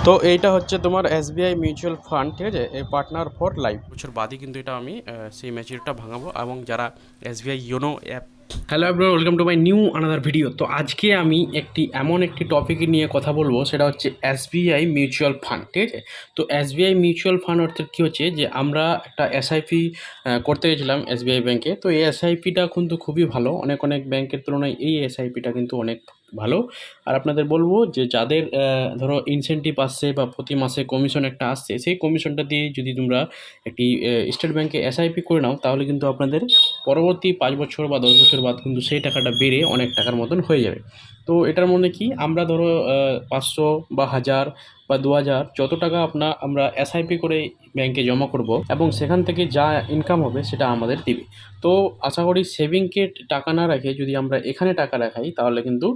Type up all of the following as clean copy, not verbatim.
তো এইটা হচ্ছে তোমার এসবিআই মিউচুয়াল ফান্ড, ঠিক আছে, এই পার্টনার ফর লাইফ বছর বাদই কিন্তু এটা আমি সেই ম্যাচিউরিটিটা ভাঙাবো। এবং যারা SBI YONO app, hello everyone, welcome to my new another video. তো আজকে আমি এমন একটি টপিক নিয়ে কথা বলবো, সেটা হচ্ছে এসবিআই মিউচুয়াল ফান্ড, ঠিক আছে। তো এসবিআই মিউচুয়াল ফান্ড অর্থাৎ কী হচ্ছে, যে আমরা একটা এসআইপি করতে গেছিলাম এসবিআই ব্যাংকে। তো এই এসআইপিটা কিন্তু খুবই ভালো, অনেক অনেক ব্যাংকের তুলনায় এই এসআইপিটা কিন্তু অনেক ভালো। আর আপনাদের বলবো যে যাদের ধরো ইনসেন্টিভ আসছে বা প্রতি মাসে কমিশন একটা আসছে, সেই কমিশনটা দিয়ে যদি তোমরা একটি স্টেট ব্যাংকে এসআইপি করে নাও, তাহলে কিন্তু আপনাদের পরবর্তী 5 বছর বা 10 বছর বাদ কিন্তু সেই টাকাটা বেড়ে অনেক টাকার মতন হয়ে যাবে। তো এটার মধ্যে কি, আমরা ধরো 500 বা 1000 বা 2000 যত টাকা আমরা এসআইপি করে ব্যাংকে জমা করব, এবং সেখান থেকে যা ইনকাম হবে সেটা আমাদের দিবে। তো আশা করি সেভিংকে টাকা না রেখে যদি আমরা এখানে টাকা রাখাই, তাহলে কিন্তু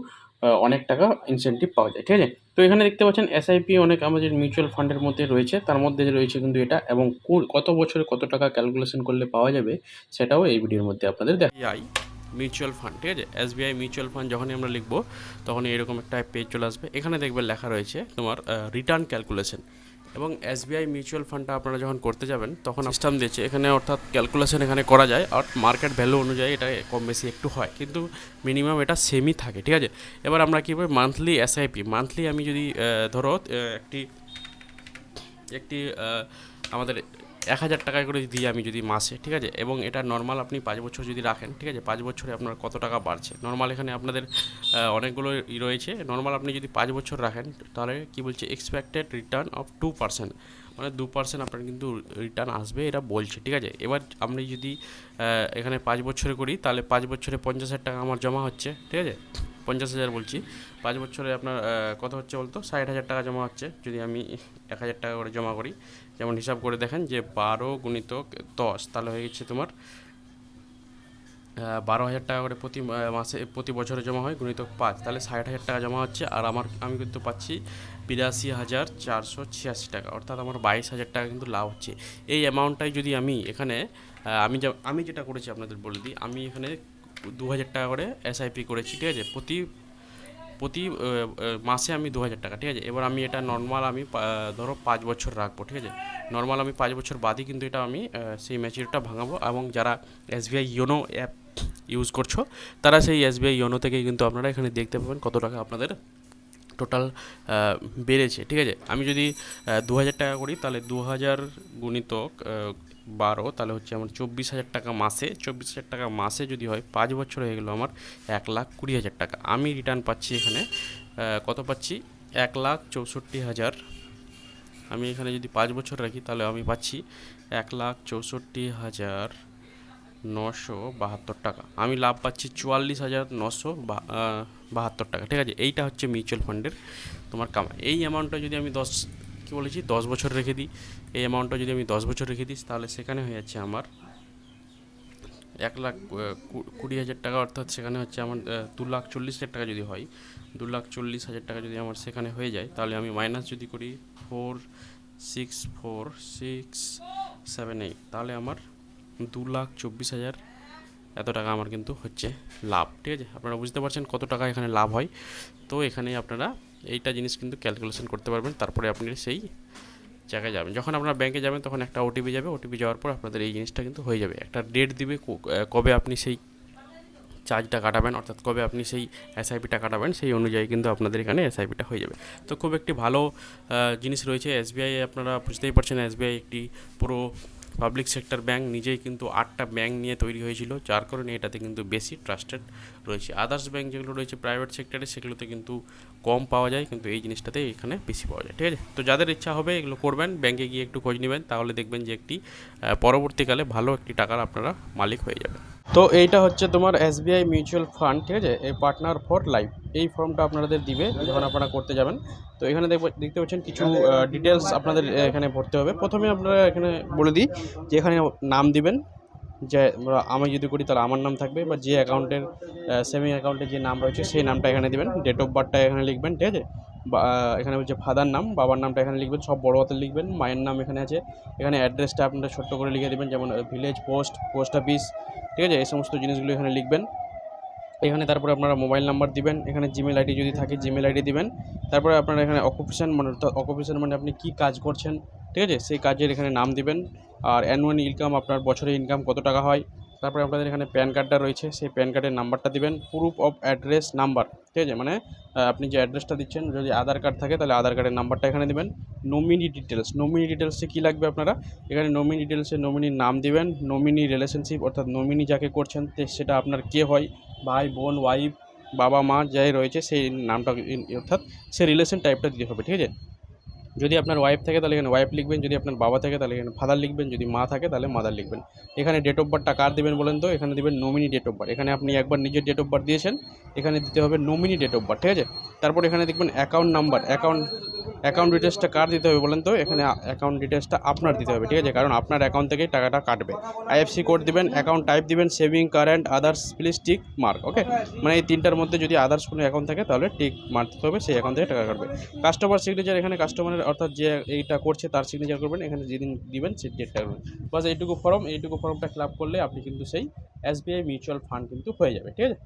অনেক টাকা ইনসেন্টিভ পাওয়া যায়, ঠিক আছে। তো এখানে দেখতে পাচ্ছেন এসআইপি অনেক আমাদের মিউচুয়াল ফান্ডের মধ্যে রয়েছে, তার মধ্যে রয়েছে কিন্তু এটা, এবং কত বছরে কত টাকা ক্যালকুলেশন করলে পাওয়া যাবে সেটাও এই ভিডিওর মধ্যে আপনাদের দেখাই। মিউচুয়াল ফান্ড, ঠিক আছে, এসবিআই মিউচুয়াল ফান্ড যখনই আমরা লিখবো তখনই এরকম একটা পেজ চলে আসবে। এখানে দেখবেন লেখা রয়েছে তোমার রিটার্ন ক্যালকুলেশন। এবং এসবিআই মিউচুয়াল ফান্ডটা আপনারা যখন করতে যাবেন তখন সিস্টেম দিয়েছে এখানে, অর্থাৎ ক্যালকুলেশন এখানে করা যায়। আর মার্কেট ভ্যালু অনুযায়ী এটা কম বেশি একটু হয়, কিন্তু মিনিমাম এটা সেমই থাকে, ঠিক আছে। এবার আমরা কী করবো, মান্থলি এসআইপি, মান্থলি আমি যদি ধরো একটি একটি আমাদের 1000 টাকা করে দিই আমি যদি মাসে, ঠিক আছে, এবং এটা নর্মাল আপনি 5 বছর যদি রাখেন, ঠিক আছে, 5 বছরে আপনার কত টাকা বাড়ছে নর্মাল, এখানে আপনাদের অনেকগুলো রয়েছে। নর্মাল আপনি যদি 5 বছর রাখেন, তাহলে কি বলছে, এক্সপেক্টেড রিটার্ন অফ 2%, মানে 2% আপনার কিন্তু রিটার্ন আসবে, এটা বলছে, ঠিক আছে। এবার আমরা যদি এখানে 5 বছরে করি, তাহলে 5 বছরে 50,000 টাকা আমার জমা হচ্ছে, ঠিক আছে, 50,000 বলছি। 5 বছরে আপনার কত হচ্ছে বলতো, 60,000 টাকা জমা হচ্ছে। যদি আমি 1,000 টাকা করে জমা করি, যেমন হিসাব করে দেখেন যে 12 গুণিতক 10, তাহলে হয়ে গেছে তোমার 12,000 টাকা করে প্রতি মাসে, প্রতি বছরে জমা হয়, গুণিতক 5, তাহলে 60,000 টাকা জমা হচ্ছে। আর আমি কিন্তু পাচ্ছি 82,486 টাকা, অর্থাৎ আমার 22,000 টাকা কিন্তু লাভ হচ্ছে। এই অ্যামাউন্টটাই যদি আমি এখানে আমি যেটা করেছি আপনাদের বলে দিই, আমি এখানে 2,000 টাকা করে এসআইপি করেছি, ঠিক আছে, প্রতি প্রতি মাসে আমি 2,000 টাকা, ঠিক আছে। এবার আমি এটা নর্মাল আমি ধরো 5 বছর রাখবো, ঠিক আছে। নর্মাল আমি 5 বছর বাদই কিন্তু এটা আমি সেই ম্যাচিউরিটিটা ভাঙাবো। এবং যারা এসবিআই ইয়োনো অ্যাপ ইউজ করছো, তারা সেই এসবিআই ইয়োনো থেকেই কিন্তু আপনারা এখানে দেখতে পাবেন কত টাকা আপনাদের টোটাল বেড়েছে, ঠিক আছে। আমি যদি 2,000 টাকা করি, তাহলে 2,000 গুণিতক 12, তাহলে হচ্ছে আমার 24,000 টাকা মাসে। 24,000 টাকা মাসে যদি হয়, 5 বছর হয়ে গেলো আমার 1,20,000 টাকা। আমি রিটার্ন পাচ্ছি এখানে কত পাচ্ছি, 1,64,000। আমি এখানে যদি 5 বছর রাখি, তাহলে আমি পাচ্ছি 1,64,972 টাকা। আমি লাভ পাচ্ছি 44,972 টাকা, ঠিক আছে। এইটা হচ্ছে মিউচুয়াল ফান্ডের তোমার কামাই। এই অ্যামাউন্টটা যদি আমি 10 বছর রেখে দিই, এই অ্যামাউন্টটা যদি আমি 10 বছর রেখে দিই, তাহলে সেখানে হয়ে যাচ্ছে আমার 1,20,000 টাকা, অর্থাৎ সেখানে হচ্ছে আমার 2,40,000 টাকা যদি হয়, 2,40,000 টাকা যদি আমার সেখানে হয়ে যায়, তাহলে আমি মাইনাস যদি করি 4,6,4,6,7,8, তাহলে আমার 2,24,000 এত টাকা আমার কিন্তু হচ্ছে লাভ, ঠিক আছে। আপনারা বুঝতে পারছেন কত টাকা এখানে লাভ হয়। তো এখানে আপনারা এইটা জিনিস কিন্তু ক্যালকুলেশন করতে পারবেন, তারপরে আপনি সেই জায়গায় যাবেন। যখন আপনারা ব্যাংকে যাবেন, তখন একটা ওটিপি যাবে, ওটিপি যাওয়ার পর আপনাদের এই জিনিসটা কিন্তু হয়ে যাবে। একটা ডেট দিবে কবে আপনি সেই চার্জটা কাটাবেন, অর্থাৎ কবে আপনি সেই এসআইপিটা কাটাবেন, সেই অনুযায়ী কিন্তু আপনাদের এখানে এসআইপিটা হয়ে যাবে। তো খুব একটি ভালো জিনিস রয়েছে এসবিআই। আপনারা বুঝতেই পারছেন এসবিআই একটি পুরো পাবলিক সেক্টর ব্যাংক, নিজেই কিন্তু 8টা ব্যাংক নিয়ে তৈরি হয়েছিল, যার কারণে এটাতে কিন্তু বেশি ট্রাস্টেড রয়েছে। আদার্স ব্যাংক যেগুলো রয়েছে প্রাইভেট সেক্টরে, সেগুলোতে কিন্তু কম পাওয়া যায়, কিন্তু এই জিনিসটাতে এখানে বেশি পাওয়া যায়, ঠিক আছে। তো যাদের ইচ্ছা হবে এগুলো করবেন, ব্যাংকে গিয়ে একটু খোঁজ নেবেন, তাহলে দেখবেন যে একটি পরবর্তীকালে ভালো একটি টাকার আপনারা মালিক হয়ে যাবেন। তো এইটা হচ্ছে তোমার এসবিআই মিউচুয়াল ফান্ড, ঠিক আছে, এই পার্টনার ফর লাইফ। এই ফর্মটা আপনাদের দিবে যখন আপনারা করতে যাবেন। তো এখানে দেখতে পাচ্ছেন কিছু ডিটেলস আপনাদের এখানে ভরতে হবে। প্রথমে আপনারা এখানে বলে দিই যে এখানে নাম দিবেন, যে আমি যদি করি তাহলে আমার নাম থাকবে, বা যে অ্যাকাউন্টের সেভিং অ্যাকাউন্টের যে নাম রয়েছে সেই নামটা এখানে দেবেন। ডেট অফ বার্থটা এখানে লিখবেন, ঠিক আছে। বা এখানে হচ্ছে ফাদার নাম, বাবার নামটা এখানে লিখবেন, সব বড় হাতে লিখবেন। মায়ের নাম এখানে আছে। এখানে অ্যাড্রেসটা আপনারা ছোট্ট করে লিখে দেবেন, যেমন ভিলেজ, পোস্ট অফিস, ঠিক আছে, এই সমস্ত জিনিসগুলো এখানে লিখবেন। এখানে তারপরে আপনারা মোবাইল নাম্বার দিবেন, এখানে জিমেল আইডি যদি থাকে জিমেল আইডি দিবেন। তারপরে আপনারা এখানে অকুপেশন মানে অর্থাৎ অকুপেশন মানে আপনি কী কাজ করছেন, ঠিক আছে, সেই কাজের এখানে নাম দিবেন। আর অ্যানুয়াল ইনকাম, আপনার বছরে ইনকাম কত টাকা হয়। তারপরে আপনাদের এখানে প্যান কার্ডটা রয়েছে, সেই প্যান কার্ডের নাম্বারটা দিবেন। প্রুফ অফ অ্যাড্রেস নাম্বার, ঠিক আছে, মানে আপনি যে অ্যাড্রেসটা দিচ্ছেন, যদি আধার কার্ড থাকে তাহলে আধার কার্ডের নাম্বারটা এখানে দিবেন। নমিনি ডিটেলস, নমিনি ডিটেলসে কী লাগবে আপনারা, এখানে নমিনি ডিটেলসে নমিনির নাম দিবেন। নমিনি রিলেশনশিপ অর্থাৎ নমিনি যাকে করছেন সেটা আপনার কে হয়, ভাই বোন ওয়াইফ বাবা মা যাই রয়েছে সেই নামটা অর্থাৎ সেই রিলেশন টাইপটা দিতে হবে, ঠিক আছে। যদি আপনার ওয়াইফ থাকে তাহলে এখানে ওয়াইফ লিখবেন, যদি আপনার বাবা থাকে তাহলে এখানে ফাদার লিখবেন, যদি মা থাকে তাহলে মাদার লিখবেন। এখানে ডেট অফ বার্থটা কার দেবেন বলেন তো, এখানে দেবেন নমিনি ডেট অফ বার্থ। এখানে আপনি একবার নিজের ডেট অফ বার্থ দিয়েছেন, এখানে দিতে হবে নমিনি ডেট অফ বার্থ, ঠিক আছে। তারপর এখানে দেখবেন অ্যাকাউন্ট নাম্বার, অ্যাকাউন্ট ডিটেলসটা কার দিতে হবে বলেন তো, এখানে অ্যাকাউন্ট ডিটেলসটা আপনার দিতে হবে, ঠিক আছে, কারণ আপনার অ্যাকাউন্ট থেকেই টাকাটা কাটবে। আইএফসি কোড দিবেন, অ্যাকাউন্ট টাইপ দিবেন saving current others please tick mark, okay, মানে এই তিনটার মধ্যে যদি আদার্স কোনো অ্যাকাউন্ট থাকে তাহলে টিক মারতে হবে, সেই অ্যাকাউন্ট থেকে টাকা কাটবে। কাস্টমার সিগনেচার, এখানে কাস্টমারের অর্থাৎ যে এইটা করছে তার সিগনেচার করবেন, এখানে যেদিন দিবেন সেই ডেটটা করবেন। বাস এইটুকু ফর্মটা ফিল আপ করলে আপনি কিন্তু সেই এসবিআই মিউচুয়াল ফান্ড কিন্তু হয়ে যাবে, ঠিক আছে।